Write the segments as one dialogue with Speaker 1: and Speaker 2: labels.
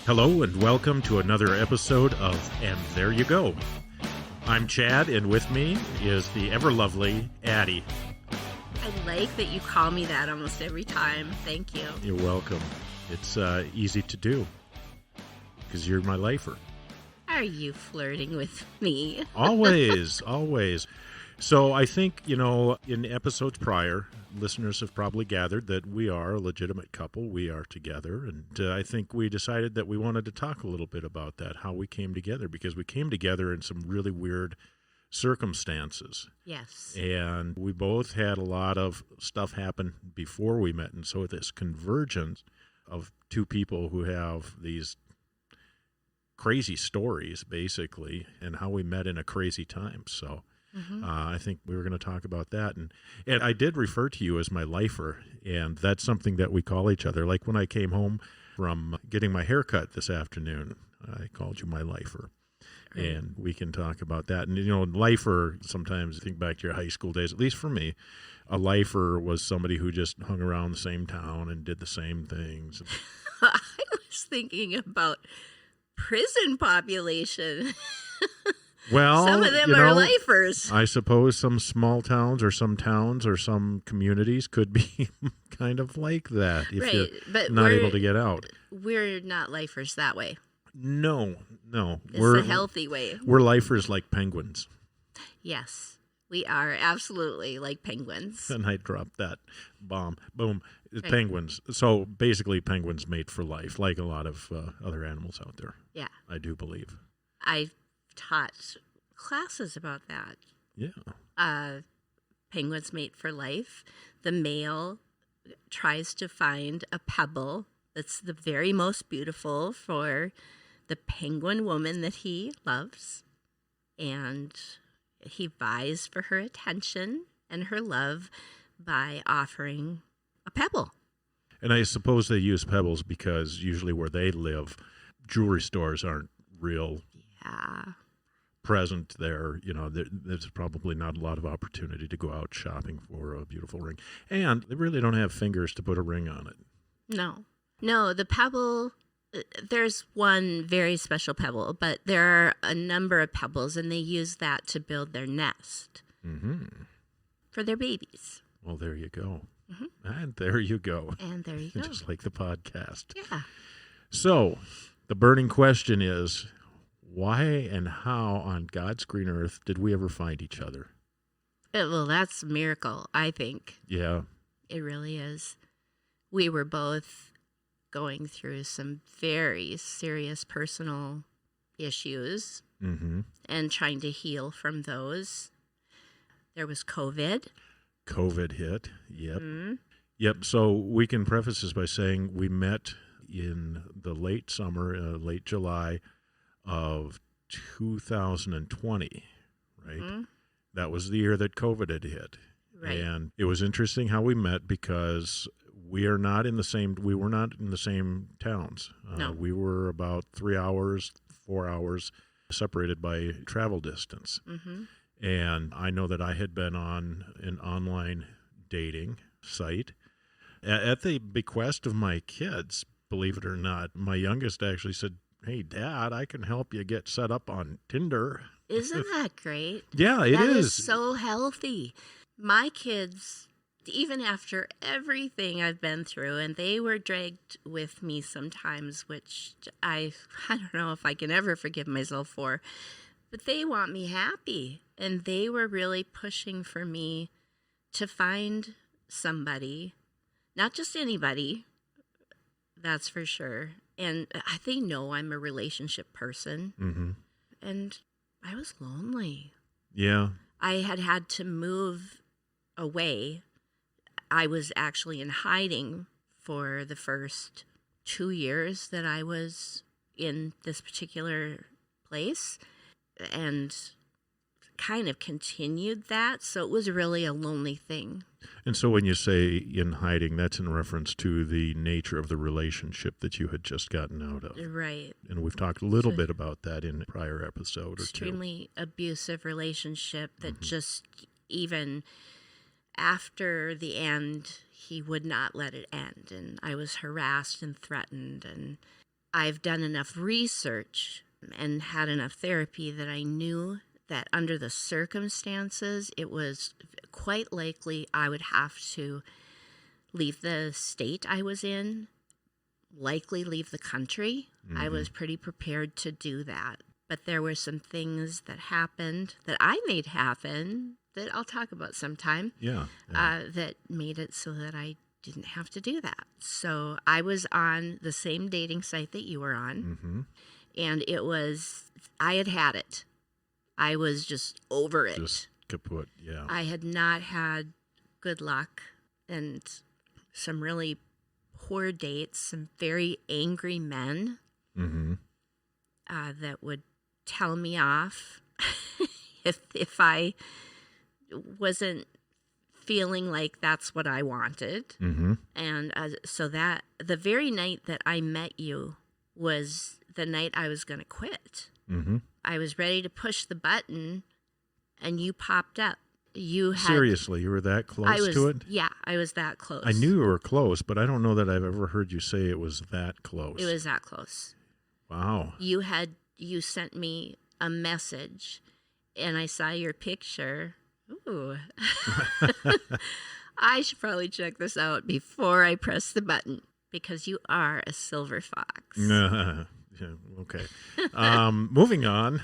Speaker 1: Hello and welcome to another episode of And There You Go. I'm Chad, and with me is the ever-lovely Addie.
Speaker 2: I like that you call me that almost every time. Thank you.
Speaker 1: You're welcome. It's easy to do because you're my lifer.
Speaker 2: Are you flirting with me?
Speaker 1: Always, always. So I think, in episodes prior, listeners have probably gathered that we are a legitimate couple. We are together. And I think we decided that we wanted to talk a little bit about that, how we came together, because we came together in some really weird circumstances.
Speaker 2: Yes.
Speaker 1: And we both had a lot of stuff happen before we met. And so this convergence of two people who have these crazy stories, basically, and how we met in a crazy time. So I think we were going to talk about that. And I did refer to you as my lifer, and that's something that we call each other. Like when I came home from getting my hair cut this afternoon, I called you my lifer. And we can talk about that. And, lifer, sometimes think back to your high school days, at least for me, a lifer was somebody who just hung around the same town and did the same things.
Speaker 2: I was thinking about prison population.
Speaker 1: Well,
Speaker 2: some of them are lifers.
Speaker 1: I suppose some small towns or some communities could be kind of like that if you're not able to get out.
Speaker 2: We're not lifers that way.
Speaker 1: No.
Speaker 2: It's a healthy way.
Speaker 1: We're lifers like penguins.
Speaker 2: Yes, we are absolutely like penguins.
Speaker 1: And I dropped that bomb. Boom. Penguins. So basically penguins mate for life, like a lot of other animals out there.
Speaker 2: Yeah.
Speaker 1: I do believe.
Speaker 2: I've taught classes about that.
Speaker 1: Yeah.
Speaker 2: Penguins mate for life. The male tries to find a pebble that's the very most beautiful for the penguin woman that he loves. And he vies for her attention and her love by offering a pebble.
Speaker 1: And I suppose they use pebbles because usually where they live, jewelry stores aren't real present there. There's probably not a lot of opportunity to go out shopping for a beautiful ring. And they really don't have fingers to put a ring on it.
Speaker 2: No, the pebble, there's one very special pebble, but there are a number of pebbles, and they use that to build their nest for their babies.
Speaker 1: Well, there you go. And there you go.
Speaker 2: And there you go.
Speaker 1: Just like the podcast.
Speaker 2: Yeah.
Speaker 1: So the burning question is, why and how on God's green earth did we ever find each other?
Speaker 2: Well, that's a miracle, I think.
Speaker 1: Yeah.
Speaker 2: It really is. We were both going through some very serious personal issues and trying to heal from those. There was COVID.
Speaker 1: COVID hit. Yep. Yep. So we can preface this by saying we met in the late summer, late July of 2020, right? That was the year that COVID had hit.
Speaker 2: Right.
Speaker 1: And it was interesting how we met because we were not in the same towns.
Speaker 2: No.
Speaker 1: We were about 4 hours separated by travel distance. And I know that I had been on an online dating site at the bequest of my kids, believe it or not. My youngest actually said, "Hey, Dad, I can help you get set up on Tinder."
Speaker 2: Isn't that great?
Speaker 1: Yeah, it is.
Speaker 2: That is so healthy. My kids, even after everything I've been through, and they were dragged with me sometimes, which I don't know if I can ever forgive myself for, but they want me happy. And they were really pushing for me to find somebody, not just anybody, that's for sure. And they know I'm a relationship person. And I was lonely.
Speaker 1: Yeah.
Speaker 2: I had to move away. I was actually in hiding for the first 2 years that I was in this particular place, and kind of continued that. So it was really a lonely thing.
Speaker 1: And so when you say in hiding, that's in reference to the nature of the relationship that you had just gotten out of.
Speaker 2: Right.
Speaker 1: And we've talked a little bit about that in a prior episode or two.
Speaker 2: Extremely abusive relationship that just even after the end, he would not let it end. And I was harassed and threatened. And I've done enough research and had enough therapy that I knew that under the circumstances, it was quite likely I would have to leave the state I was in, likely leave the country.
Speaker 1: Mm-hmm.
Speaker 2: I was pretty prepared to do that. But there were some things that happened that I made happen that I'll talk about sometime.
Speaker 1: Yeah.
Speaker 2: That made it so that I didn't have to do that. So I was on the same dating site that you were on.
Speaker 1: Mm-hmm.
Speaker 2: And I had it. I was just over it.
Speaker 1: Just kaput, yeah.
Speaker 2: I had not had good luck and some really poor dates, some very angry men
Speaker 1: Mm-hmm.
Speaker 2: that would tell me off if I wasn't feeling like that's what I wanted.
Speaker 1: Mm-hmm.
Speaker 2: And so that the very night that I met you was the night I was going to quit.
Speaker 1: Mm-hmm.
Speaker 2: I was ready to push the button, and you popped up.
Speaker 1: Seriously, you were that close to it?
Speaker 2: Yeah, I was that close.
Speaker 1: I knew you were close, but I don't know that I've ever heard you say it was that close.
Speaker 2: It was that close.
Speaker 1: Wow.
Speaker 2: You sent me a message, and I saw your picture. Ooh. I should probably check this out before I press the button, because you are a silver fox.
Speaker 1: Yeah, okay. Moving on.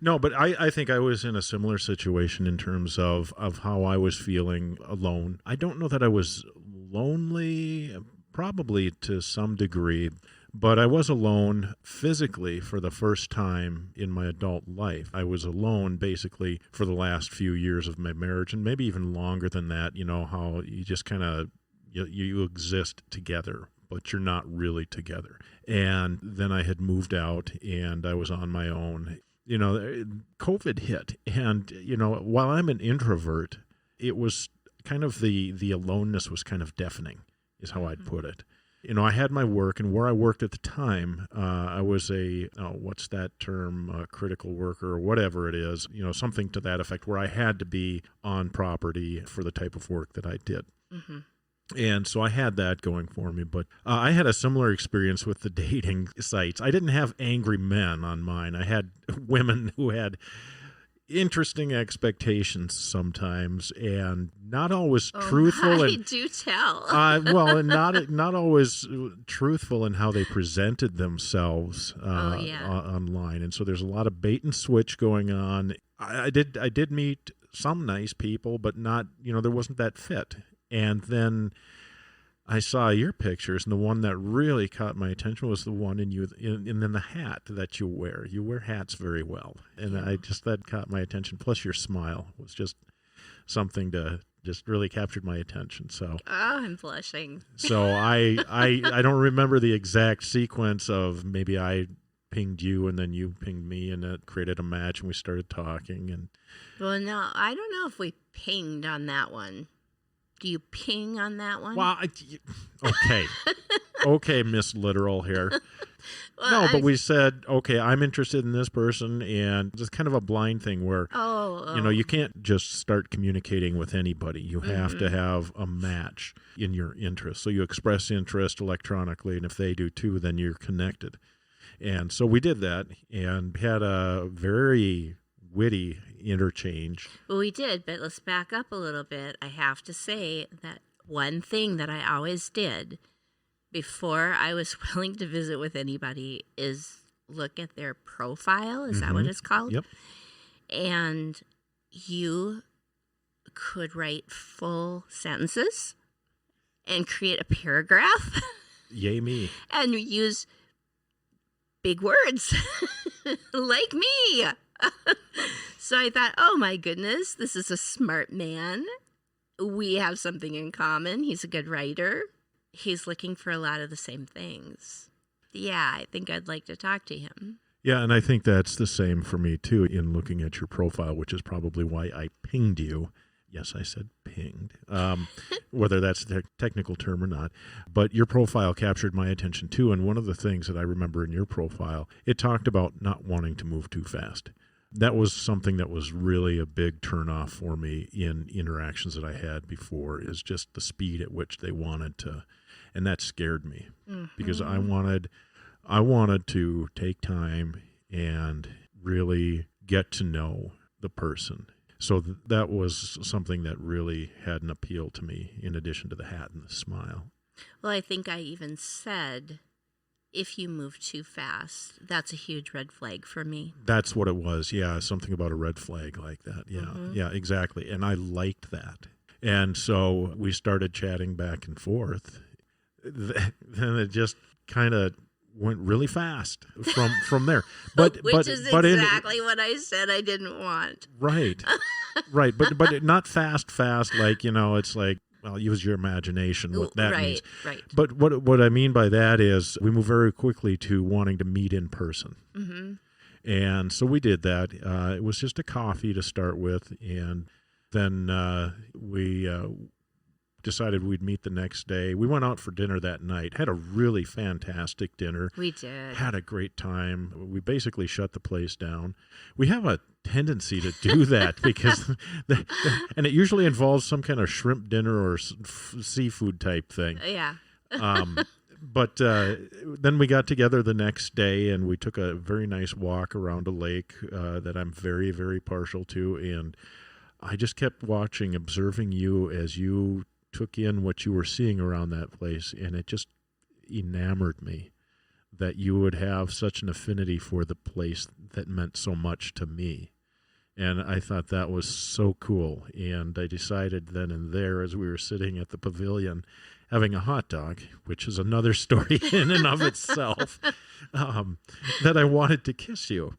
Speaker 1: No, but I think I was in a similar situation in terms of how I was feeling alone. I don't know that I was lonely, probably to some degree, but I was alone physically for the first time in my adult life. I was alone basically for the last few years of my marriage, and maybe even longer than that. You know, how you just kind of, you exist together, but you're not really together. And then I had moved out and I was on my own. You know, COVID hit. And, you know, while I'm an introvert, it was kind of the aloneness was kind of deafening, is how I'd put it. You know, I had my work, and where I worked at the time, I was what's that term, critical worker or whatever it is, you know, something to that effect, where I had to be on property for the type of work that I did. Mm-hmm. And so I had that going for me, but I had a similar experience with the dating sites. I didn't have angry men on mine. I had women who had interesting expectations sometimes, and not always truthful.
Speaker 2: I do tell.
Speaker 1: And not always truthful in how they presented themselves online. And so there's a lot of bait and switch going on. I did meet some nice people, but not, you know, there wasn't that fit. And then I saw your pictures, and the one that really caught my attention was the one in the hat that you wear. You wear hats very well, and that caught my attention. Plus, your smile was just something to just really captured my attention. So,
Speaker 2: I'm blushing.
Speaker 1: So I don't remember the exact sequence of maybe I pinged you and then you pinged me, and it created a match, and we started talking. And
Speaker 2: well, no, I don't know if we pinged on that one. Do you ping on that one?
Speaker 1: Well, okay. Okay, Miss Literal here.
Speaker 2: Well,
Speaker 1: no, but we said, okay, I'm interested in this person, and it's kind of a blind thing where, you know, you can't just start communicating with anybody. You have to have a match in your interest. So you express interest electronically, and if they do too, then you're connected. And so we did that and had a very witty interchange.
Speaker 2: Well, we did, but let's back up a little bit. I have to say that one thing that I always did before I was willing to visit with anybody is look at their profile. Is that what it's called?
Speaker 1: Yep.
Speaker 2: And you could write full sentences and create a paragraph.
Speaker 1: Yay me.
Speaker 2: And use big words like me. So I thought, oh my goodness, this is a smart man. We have something in common. He's a good writer. He's looking for a lot of the same things. Yeah, I think I'd like to talk to him.
Speaker 1: Yeah, and I think that's the same for me too in looking at your profile, which is probably why I pinged you. Yes, I said pinged, whether that's the technical term or not. But your profile captured my attention too. And one of the things that I remember in your profile, it talked about not wanting to move too fast. that was something that was really a big turnoff for me in interactions that I had before, is just the speed at which they wanted to, and that scared me because I wanted to take time and really get to know the person. So that was something that really had an appeal to me, in addition to the hat and the smile.
Speaker 2: Well, I think I even said, if you move too fast, that's a huge red flag for me.
Speaker 1: That's what it was. Yeah, something about a red flag like that. Yeah, yeah, exactly. And I liked that. And so we started chatting back and forth. Then it just kind of went really fast from there.
Speaker 2: Which is exactly what I said I didn't want.
Speaker 1: Right. Right. But not fast, like, it's like, well, use your imagination, what that means.
Speaker 2: Right.
Speaker 1: But what I mean by that is we move very quickly to wanting to meet in person. And so we did that. It was just a coffee to start with. And then we decided we'd meet the next day. We went out for dinner that night, had a really fantastic dinner.
Speaker 2: We did.
Speaker 1: Had a great time. We basically shut the place down. We have a tendency to do that because, and it usually involves some kind of shrimp dinner or seafood type thing.
Speaker 2: Yeah.
Speaker 1: But then we got together the next day and we took a very nice walk around a lake that I'm very, very partial to. And I just kept observing you as you took in what you were seeing around that place, and it just enamored me that you would have such an affinity for the place that meant so much to me. And I thought that was so cool. And I decided then and there, as we were sitting at the pavilion having a hot dog, which is another story in and of itself, that I wanted to kiss you.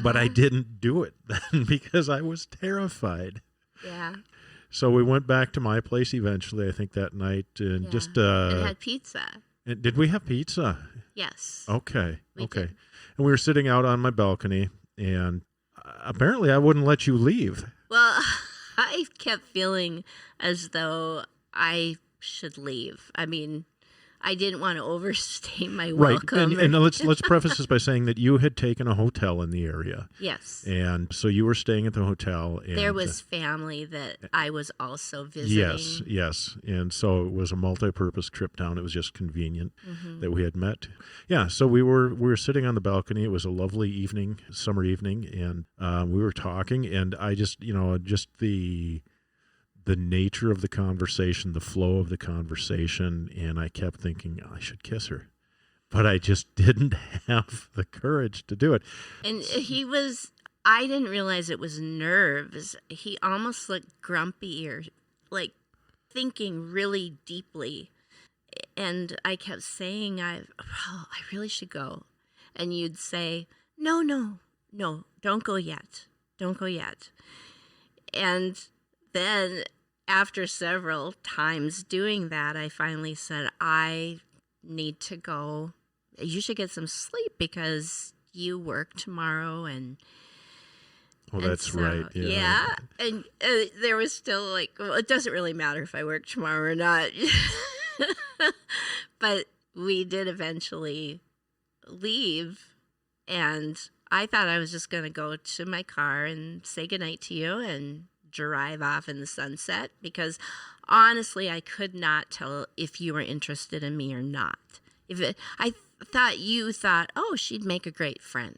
Speaker 1: But I didn't do it then because I was terrified.
Speaker 2: Yeah.
Speaker 1: So we went back to my place eventually, I think that night, and just
Speaker 2: and had pizza.
Speaker 1: Did we have pizza?
Speaker 2: Yes.
Speaker 1: Okay.
Speaker 2: We
Speaker 1: Okay.
Speaker 2: did.
Speaker 1: And we were sitting out on my balcony, and apparently I wouldn't let you leave.
Speaker 2: Well, I kept feeling as though I should leave. I mean, I didn't want to overstay my welcome.
Speaker 1: Right, and let's preface this by saying that you had taken a hotel in the area.
Speaker 2: Yes.
Speaker 1: And so you were staying at the hotel. And
Speaker 2: there was family that I was also visiting.
Speaker 1: Yes. And so it was a multi-purpose trip down. It was just convenient that we had met. Yeah, so we were sitting on the balcony. It was a lovely evening, summer evening, and we were talking, and I just, just the nature of the conversation, the flow of the conversation, and I kept thinking I should kiss her, but I just didn't have the courage to do it.
Speaker 2: And I didn't realize it was nerves. He almost looked grumpy or like thinking really deeply. And I kept saying, I really should go. And you'd say, no, don't go yet. Don't go yet. And then after several times doing that, I finally said, I need to go. You should get some sleep because you work tomorrow.
Speaker 1: That's
Speaker 2: so,
Speaker 1: right.
Speaker 2: Yeah. And there was still like, well, it doesn't really matter if I work tomorrow or not. But we did eventually leave. And I thought I was just going to go to my car and say goodnight to you and drive off in the sunset, because honestly I could not tell if you were interested in me or not. I thought you thought, oh, she'd make a great friend,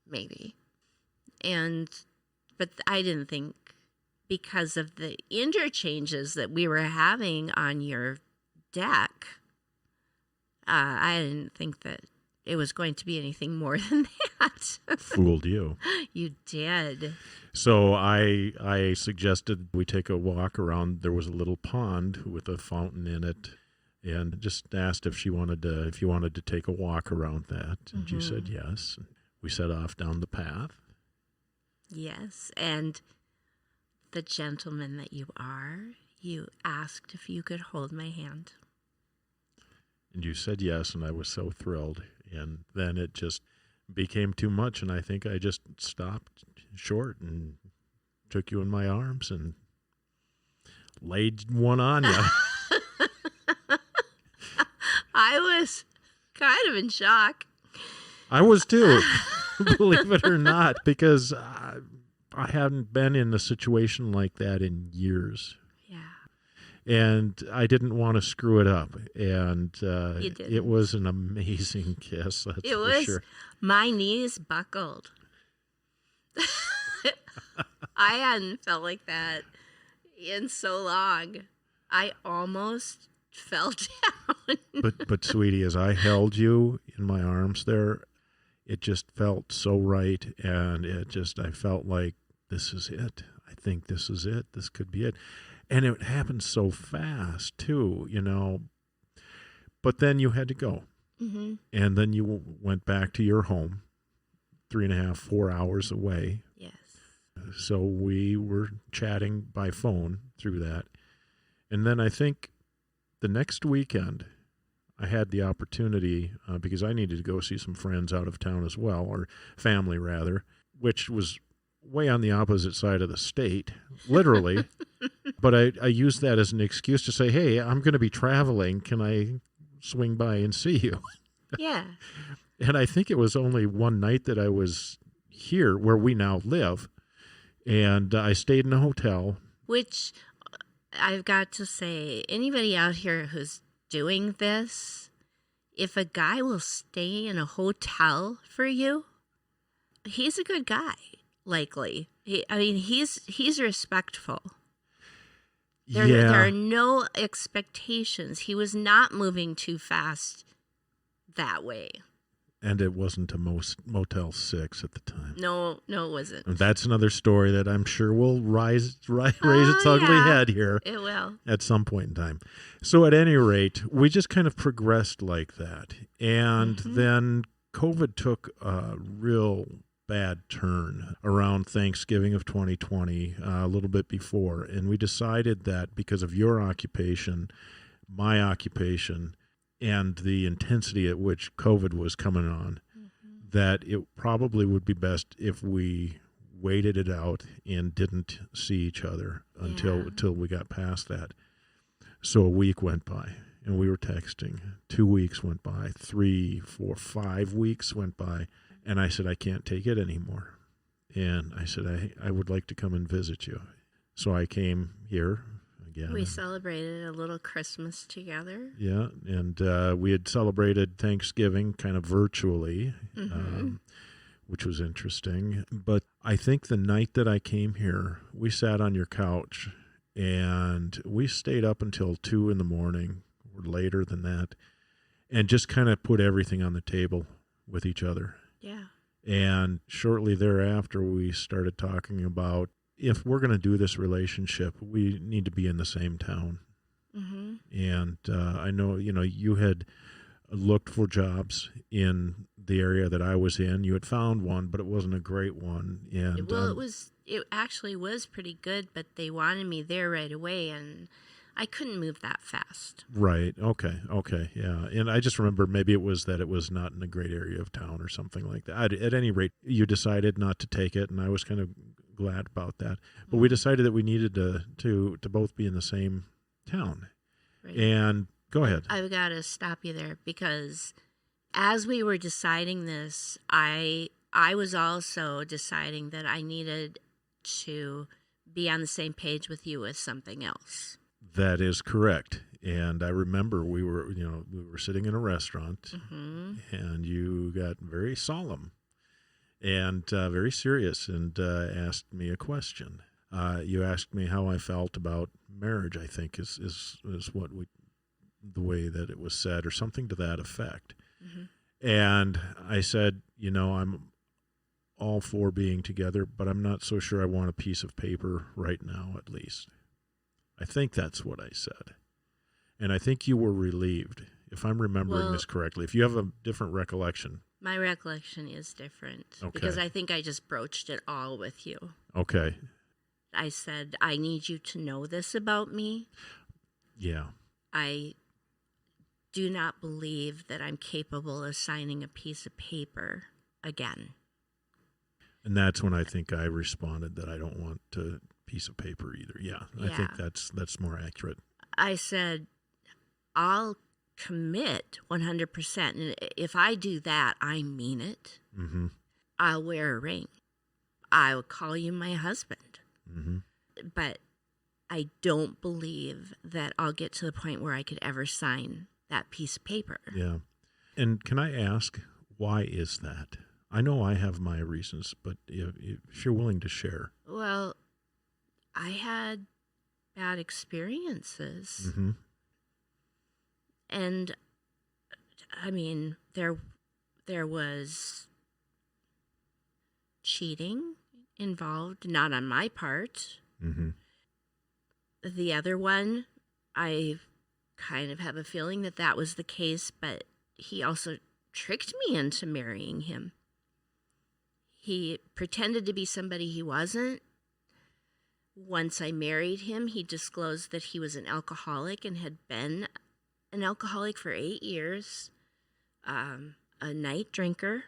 Speaker 2: maybe, but I didn't think, because of the interchanges that we were having on your deck, I didn't think that it was going to be anything more than that.
Speaker 1: Fooled you.
Speaker 2: You did.
Speaker 1: So I suggested we take a walk around. There was a little pond with a fountain in it, and just asked if you wanted to take a walk around that. And you said yes. We set off down the path.
Speaker 2: Yes, and the gentleman that you are, you asked if you could hold my hand.
Speaker 1: And you said yes, and I was so thrilled. And then it just became too much, and I think I just stopped short and took you in my arms and laid one on you.
Speaker 2: I was kind of in shock.
Speaker 1: I was too. believe it or not, because I hadn't been in a situation like that in years.
Speaker 2: Yeah.
Speaker 1: And I didn't want to screw it up. And
Speaker 2: You didn't.
Speaker 1: it was an amazing kiss, that's
Speaker 2: It
Speaker 1: for
Speaker 2: was.
Speaker 1: sure.
Speaker 2: My knees buckled. I hadn't felt like that in so long. I almost fell down.
Speaker 1: But sweetie, as I held you in my arms there, it just felt so right. And I felt like, this is it. I think this is it. This could be it. And it happened so fast, too, But then you had to go.
Speaker 2: Mm-hmm.
Speaker 1: And then you went back to your home, 3.5, 4 hours away.
Speaker 2: Yes.
Speaker 1: So we were chatting by phone through that. And then I think the next weekend, I had the opportunity, because I needed to go see some friends out of town as well, or family rather, which was way on the opposite side of the state, literally. But I used that as an excuse to say, hey, I'm going to be traveling. Can I swing by and see you?
Speaker 2: Yeah.
Speaker 1: And I think it was only one night that I was here where we now live. And I stayed in a hotel.
Speaker 2: Which I've got to say, anybody out here who's doing this, if a guy will stay in a hotel for you, he's a good guy, likely. He's respectful. There are no expectations. He was not moving too fast that way.
Speaker 1: And it wasn't a Motel 6 at the time.
Speaker 2: No, it wasn't.
Speaker 1: And that's another story that I'm sure will raise its ugly head here.
Speaker 2: It will.
Speaker 1: At some point in time. So at any rate, we just kind of progressed like that. And then COVID took a real bad turn around Thanksgiving of 2020, a little bit before. And we decided that because of your occupation, my occupation, and the intensity at which COVID was coming on, that it probably would be best if we waited it out and didn't see each other until we got past that. So a week went by, and we were texting. 2 weeks went by, 3, 4, 5 weeks went by, and I said, I can't take it anymore. And I said, I would like to come and visit you. So I came here. Yeah.
Speaker 2: We celebrated a little Christmas together.
Speaker 1: Yeah, and we had celebrated Thanksgiving kind of virtually, which was interesting. But I think the night that I came here, we sat on your couch, and we stayed up until 2 in the morning, or later than that, and just kind of put everything on the table with each other.
Speaker 2: Yeah.
Speaker 1: And shortly thereafter, we started talking about, if we're going to do this relationship, we need to be in the same town. Mm-hmm. And I know, you had looked for jobs in the area that I was in. You had found one, but it wasn't a great one. And
Speaker 2: it actually was pretty good, but they wanted me there right away, and I couldn't move that fast.
Speaker 1: Right. Okay. Yeah. And I just remember maybe it was that it was not in a great area of town or something like that. At any rate, you decided not to take it, and I was kind of glad about that. But we decided that we needed to both be in the same town. Right. And go ahead.
Speaker 2: I've got to stop you there, because as we were deciding this, I was also deciding that I needed to be on the same page with you with something else.
Speaker 1: That is correct. And I remember we were sitting in a restaurant, and you got very solemn and very serious, and asked me a question. You asked me how I felt about marriage, I think is what the way that it was said, or something to that effect. And I said, I'm all for being together, but I'm not so sure I want a piece of paper right now, at least. I think that's what I said. And I think you were relieved, if I'm remembering this correctly. If you have a different recollection.
Speaker 2: My recollection is different. Okay. Because I think I just broached it all with you.
Speaker 1: Okay.
Speaker 2: I said, I need you to know this about me.
Speaker 1: Yeah.
Speaker 2: I do not believe that I'm capable of signing a piece of paper again.
Speaker 1: And that's when I think I responded that I don't want a piece of paper either. Yeah. I think that's more accurate.
Speaker 2: I said, I'll commit 100%. And if I do that, I mean it. I'll wear a ring. I'll call you my husband.
Speaker 1: Mm-hmm.
Speaker 2: But I don't believe that I'll get to the point where I could ever sign that piece of paper.
Speaker 1: Yeah. And can I ask, why is that? I know I have my reasons, but if you're willing to share.
Speaker 2: Well, I had bad experiences.
Speaker 1: Mm-hmm.
Speaker 2: And I mean, there was cheating involved, not on my part.
Speaker 1: Mm-hmm.
Speaker 2: The other one, I kind of have a feeling that was the case, but he also tricked me into marrying him. He pretended to be somebody he wasn't. Once I married him, he disclosed that he was an alcoholic and had been an alcoholic for 8 years, a night drinker.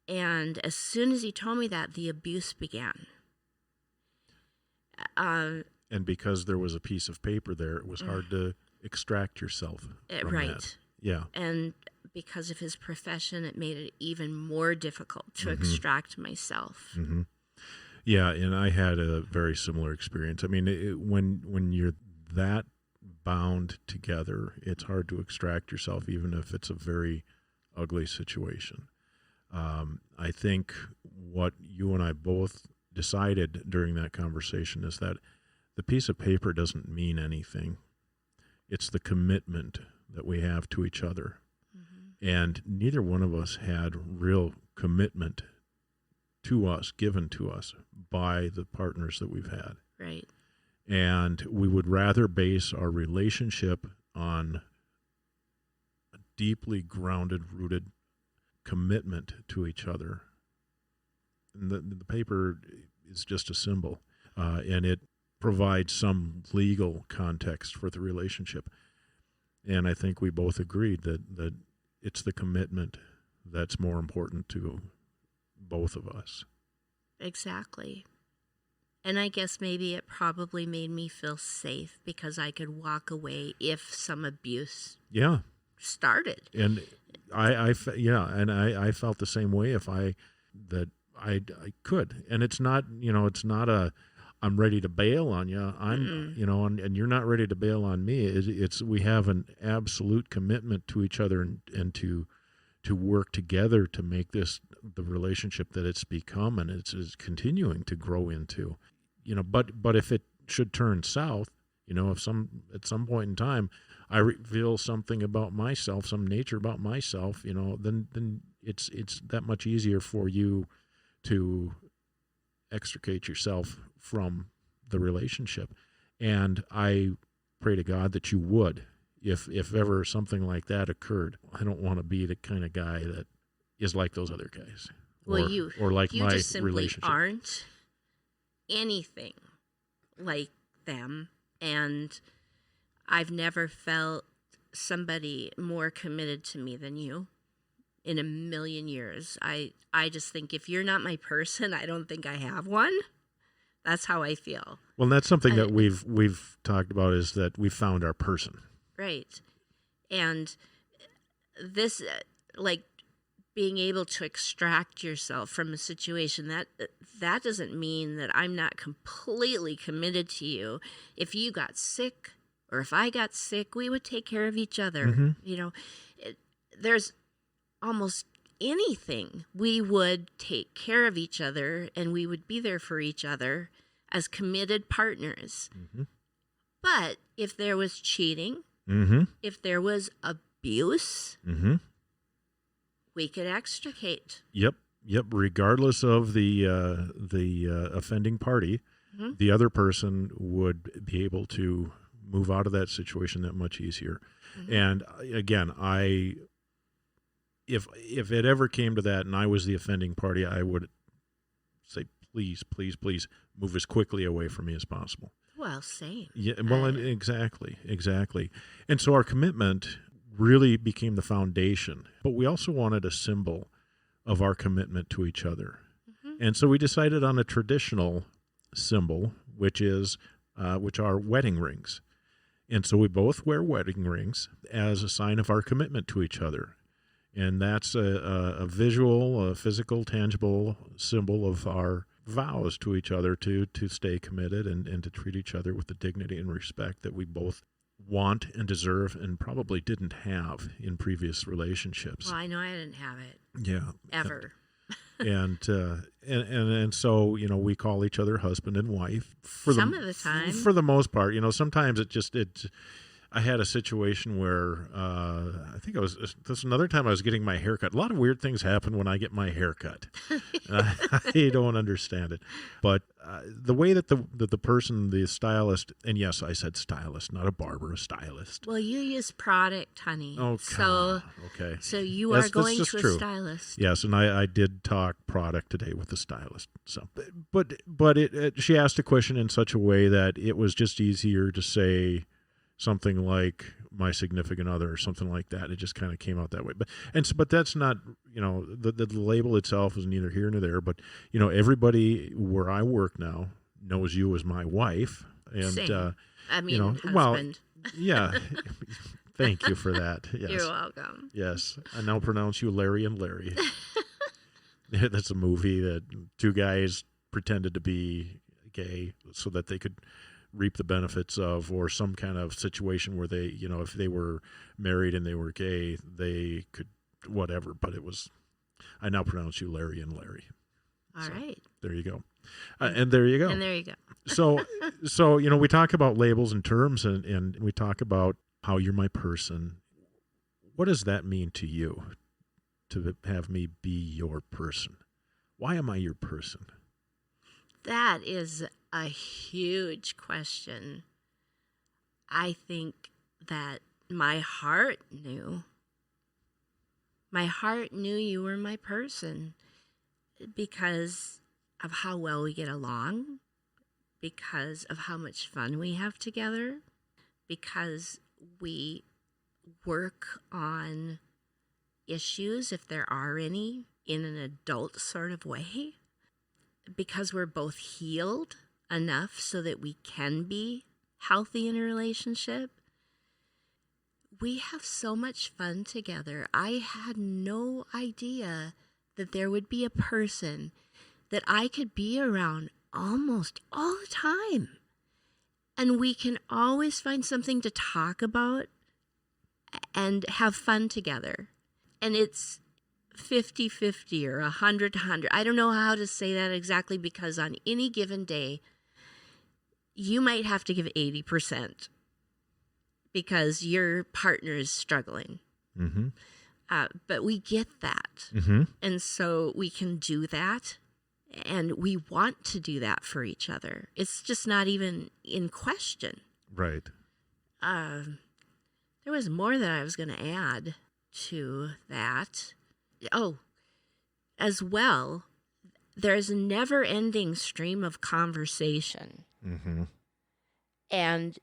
Speaker 2: And as soon as he told me that, the abuse began.
Speaker 1: And because there was a piece of paper there, it was hard to extract yourself from
Speaker 2: right.
Speaker 1: that. Yeah.
Speaker 2: And because of his profession, it made it even more difficult to extract myself.
Speaker 1: Mm-hmm. Yeah, and I had a very similar experience. I mean, when you're that bound together, it's hard to extract yourself, even if it's a very ugly situation. I think what you and I both decided during that conversation is that the piece of paper doesn't mean anything. It's the commitment that we have to each other. Mm-hmm. And neither one of us had real commitment to us, given to us by the partners that we've had.
Speaker 2: Right.
Speaker 1: And we would rather base our relationship on a deeply grounded, rooted commitment to each other. And the paper is just a symbol, and it provides some legal context for the relationship. And I think we both agreed that it's the commitment that's more important to both of us.
Speaker 2: Exactly. And I guess maybe it probably made me feel safe because I could walk away if some abuse started.
Speaker 1: And I felt the same way if I could. And it's not a I'm ready to bail on you. And you're not ready to bail on me. It's we have an absolute commitment to each other and to work together to make this the relationship that it's become and it's continuing to grow into. But if it should turn south, if at some point in time I reveal something about myself, some nature about myself, then it's that much easier for you to extricate yourself from the relationship. And I pray to God that you would, if ever something like that occurred. I don't want to be the kind of guy that is like those other guys.
Speaker 2: Well,
Speaker 1: or like
Speaker 2: you
Speaker 1: my
Speaker 2: just simply
Speaker 1: relationship.
Speaker 2: aren't anything like them. And I've never felt somebody more committed to me than you in a million years. I just think if you're not my person, I don't think I have one. That's how I feel.
Speaker 1: Well, that's something that we've talked about, is that we found our person.
Speaker 2: Right. And this, being able to extract yourself from a situation, that doesn't mean that I'm not completely committed to you. If you got sick or if I got sick, we would take care of each other.
Speaker 1: Mm-hmm.
Speaker 2: There's almost anything, we would take care of each other and we would be there for each other as committed partners. Mm-hmm. But if there was cheating, if there was abuse, we could extricate.
Speaker 1: Yep. Regardless of the offending party, the other person would be able to move out of that situation that much easier. And again, if it ever came to that and I was the offending party, I would say, please move as quickly away from me as possible.
Speaker 2: Well, same.
Speaker 1: Yeah. Well, exactly. And so our commitment really became the foundation, but we also wanted a symbol of our commitment to each other. And so we decided on a traditional symbol, which are wedding rings. And so we both wear wedding rings as a sign of our commitment to each other. And that's a visual, a physical, tangible symbol of our vows to each other to stay committed and to treat each other with the dignity and respect that we both want and deserve and probably didn't have in previous relationships.
Speaker 2: Well, I know I didn't have it.
Speaker 1: Yeah.
Speaker 2: Ever.
Speaker 1: And so, we call each other husband and wife
Speaker 2: Some of the time.
Speaker 1: For the most part. Sometimes I had a situation where I think this another time I was getting my hair cut. A lot of weird things happen when I get my hair cut. I don't understand it. But the way that the person, the stylist, and yes, I said stylist, not a barber, a stylist.
Speaker 2: Well, you use product, honey.
Speaker 1: Oh,
Speaker 2: so
Speaker 1: okay.
Speaker 2: So you are going to a stylist.
Speaker 1: Yes, and I did talk product today with the stylist. So, but she asked a question in such a way that it was just easier to say something like my significant other or something like that. It just kind of came out that way. But that's not, the label itself is neither here nor there. But, everybody where I work now knows you as my wife. And,
Speaker 2: Same. Husband.
Speaker 1: Well, yeah. Thank you for that. Yes.
Speaker 2: You're welcome.
Speaker 1: Yes. I now pronounce you Larry and Larry. That's a movie that two guys pretended to be gay so that they could reap the benefits of, or some kind of situation where they, if they were married and they were gay, they could whatever. But I now pronounce you Larry and Larry.
Speaker 2: All right.
Speaker 1: There you go. And there you go.
Speaker 2: And there you go.
Speaker 1: So, we talk about labels and terms and we talk about how you're my person. What does that mean to you to have me be your person? Why am I your person?
Speaker 2: That is a huge question. I think that my heart knew. My heart knew you were my person because of how well we get along, because of how much fun we have together, because we work on issues, if there are any, in an adult sort of way, because we're both healed enough so that we can be healthy in a relationship. We have so much fun together. I had no idea that there would be a person that I could be around almost all the time. And we can always find something to talk about and have fun together. And it's 50-50 or 100-100. I don't know how to say that exactly, because on any given day, you might have to give 80% because your partner is struggling.
Speaker 1: Mm-hmm.
Speaker 2: But we get that.
Speaker 1: Mm-hmm.
Speaker 2: And so we can do that. And we want to do that for each other. It's just not even in question.
Speaker 1: Right.
Speaker 2: There was more that I was going to add to that. Oh, as well, there's a never-ending stream of conversation.
Speaker 1: Mm-hmm.
Speaker 2: And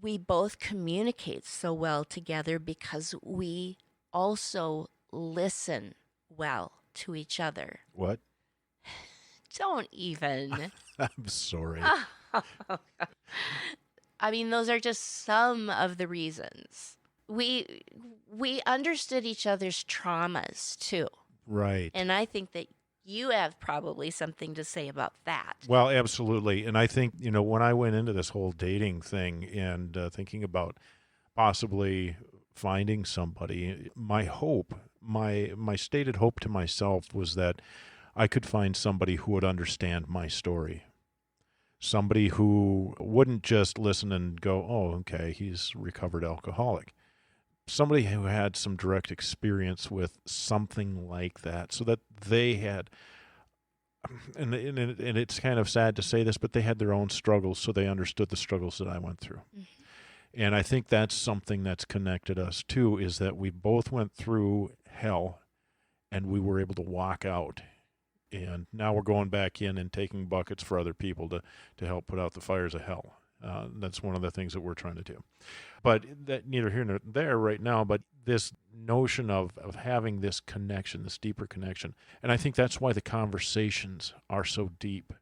Speaker 2: we both communicate so well together because we also listen well to each other.
Speaker 1: What?
Speaker 2: Don't even.
Speaker 1: I'm sorry.
Speaker 2: I mean, those are just some of the reasons. We understood each other's traumas too.
Speaker 1: Right.
Speaker 2: And I think that you have probably something to say about that.
Speaker 1: Well, absolutely. And I think, when I went into this whole dating thing and thinking about possibly finding somebody, my hope, my stated hope to myself was that I could find somebody who would understand my story. Somebody who wouldn't just listen and go, oh, okay, he's a recovered alcoholic. Somebody who had some direct experience with something like that, so that they had, and it's kind of sad to say this, but they had their own struggles, so they understood the struggles that I went through. Mm-hmm. And I think that's something that's connected us too, is that we both went through hell and we were able to walk out. And now we're going back in and taking buckets for other people to help put out the fires of hell. That's one of the things that we're trying to do. But that neither here nor there right now, but this notion of having this connection, this deeper connection. And I think that's why the conversations are so deep.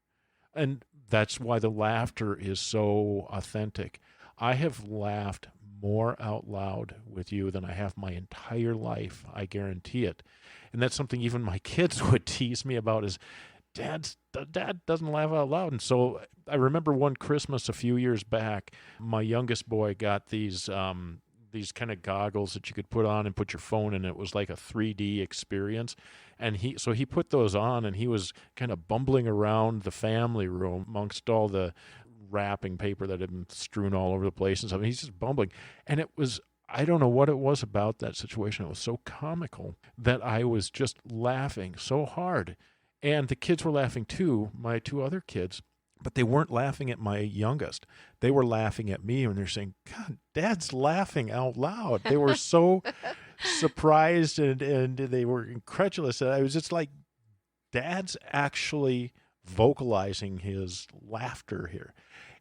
Speaker 1: And that's why the laughter is so authentic. I have laughed more out loud with you than I have my entire life. I guarantee it. And that's something even my kids would tease me about is dad doesn't laugh out loud. And so I remember one Christmas a few years back, my youngest boy got these kind of goggles that you could put on and put your phone in. It was like a 3D experience. And he put those on and he was kind of bumbling around the family room amongst all the wrapping paper that had been strewn all over the place and stuff. And he's just bumbling. And it was, I don't know what it was about that situation. It was so comical that I was just laughing so hard. And the kids were laughing too, my two other kids, but they weren't laughing at my youngest. They were laughing at me and they're saying, God, Dad's laughing out loud. They were so surprised and they were incredulous. And I was just like, Dad's actually vocalizing his laughter here.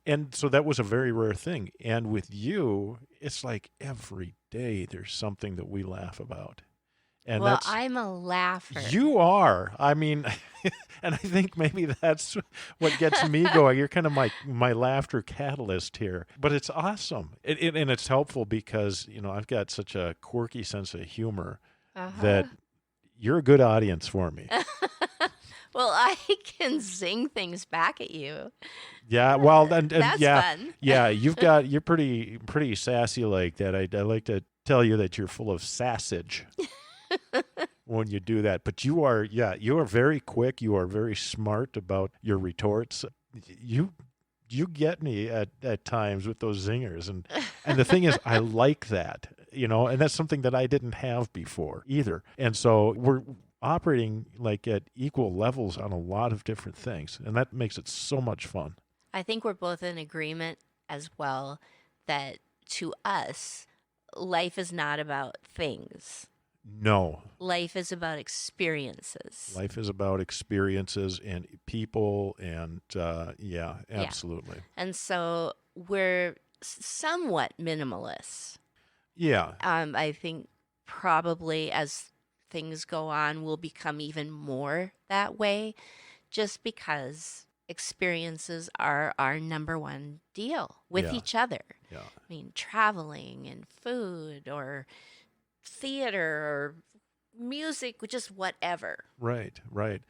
Speaker 1: And so that was a very rare thing. And with you, it's like every day there's something that we laugh about. And
Speaker 2: Well,
Speaker 1: that's
Speaker 2: I'm a laugher.
Speaker 1: you are. I mean, and I think maybe that's what gets me going. You're kind of my laughter catalyst here. But it's awesome. And it's helpful because, I've got such a quirky sense of humor that you're a good audience for me.
Speaker 2: Well, I can sing things back at you.
Speaker 1: Yeah, well, and
Speaker 2: That's
Speaker 1: yeah,
Speaker 2: fun.
Speaker 1: yeah, you're pretty sassy like that. I like to tell you that you're full of sassage when you do that. But you are very quick. You are very smart about your retorts. You get me at times with those zingers, and the thing is, I like that, and that's something that I didn't have before either. And so we're operating like at equal levels on a lot of different things, and that makes it so much fun.
Speaker 2: I think we're both in agreement as well that to us, life is not about things.
Speaker 1: No.
Speaker 2: Life is about experiences.
Speaker 1: Life is about experiences and people, and yeah, absolutely.
Speaker 2: And so we're somewhat minimalist.
Speaker 1: Yeah.
Speaker 2: I think probably as things go on, we'll become even more that way just because experiences are our number one deal with each other.
Speaker 1: Yeah.
Speaker 2: I mean, traveling and food or theater or music, just whatever.
Speaker 1: Right.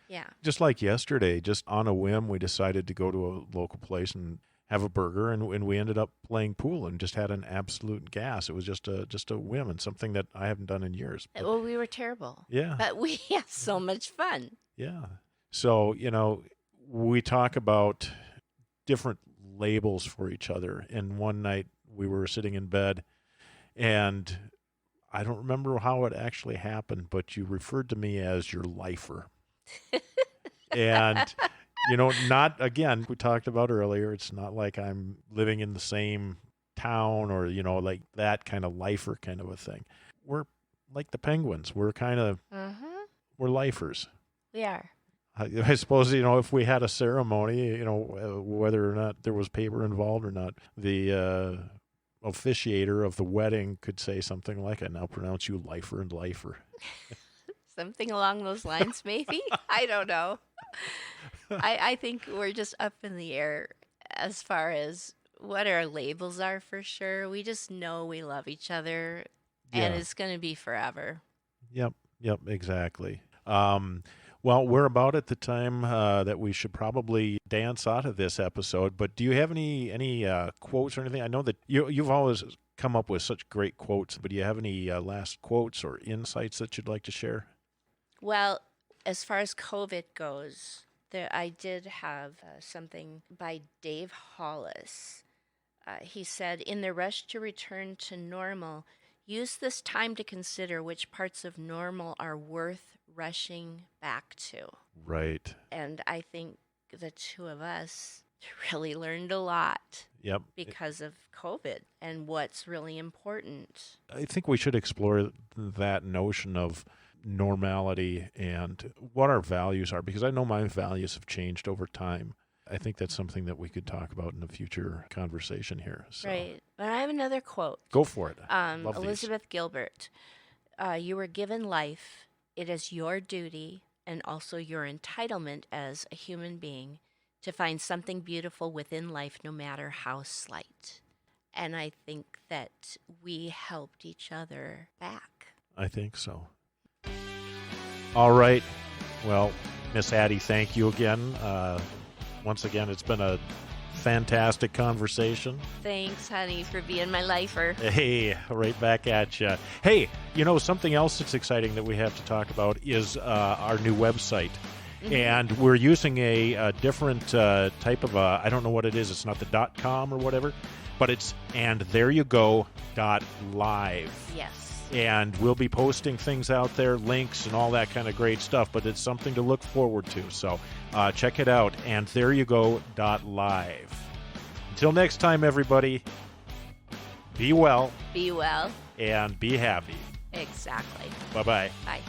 Speaker 2: Yeah.
Speaker 1: Just like yesterday, just on a whim, we decided to go to a local place and have a burger, and we ended up playing pool and just had an absolute gas. It was just a whim and something that I haven't done in years. But,
Speaker 2: Well, we were terrible.
Speaker 1: yeah.
Speaker 2: But we had so much fun.
Speaker 1: Yeah. So, we talk about different labels for each other. And one night we were sitting in bed, and I don't remember how it actually happened, but you referred to me as your lifer. And, not, again, we talked about earlier, it's not like I'm living in the same town or, like that kind of lifer kind of a thing. We're like the Penguins. We're kind of, we're lifers.
Speaker 2: We are.
Speaker 1: I suppose, if we had a ceremony, whether or not there was paper involved or not, the officiator of the wedding could say something like, I now pronounce you lifer and lifer.
Speaker 2: Something along those lines, maybe? I don't know. I think we're just up in the air as far as what our labels are for sure. We just know we love each other, and it's going to be forever.
Speaker 1: Yep, exactly. Well, we're about at the time that we should probably dance out of this episode, but do you have any quotes or anything? I know that you've always come up with such great quotes, but do you have any last quotes or insights that you'd like to share?
Speaker 2: Well, as far as COVID goes, I did have something by Dave Hollis. He said, in the rush to return to normal, use this time to consider which parts of normal are worth rushing back to.
Speaker 1: Right.
Speaker 2: And I think the two of us really learned a lot.
Speaker 1: Yep.
Speaker 2: Because of COVID and what's really important.
Speaker 1: I think we should explore that notion of normality and what our values are, because I know my values have changed over time. I think that's something that we could talk about in a future conversation here. So.
Speaker 2: Right. But I have another quote.
Speaker 1: Go for it. Love
Speaker 2: Elizabeth
Speaker 1: these.
Speaker 2: Gilbert. You were given life. It is your duty and also your entitlement as a human being to find something beautiful within life, no matter how slight. And I think that we helped each other back.
Speaker 1: I think so. All right. Well, Miss Addie, thank you again. Once again, it's been a fantastic conversation.
Speaker 2: Thanks, honey, for being my lifer.
Speaker 1: Hey, right back at you. Hey, something else that's exciting that we have to talk about is our new website. Mm-hmm. And we're using a different type of I don't know what it is. It's not the .com or whatever, but it's andthereyougo.live.
Speaker 2: Yes.
Speaker 1: And we'll be posting things out there, links and all that kind of great stuff, but it's something to look forward to. So check it out, andthereyougo.live. Until next time, everybody, be well.
Speaker 2: Be well.
Speaker 1: And be happy.
Speaker 2: Exactly.
Speaker 1: Bye-bye.
Speaker 2: Bye.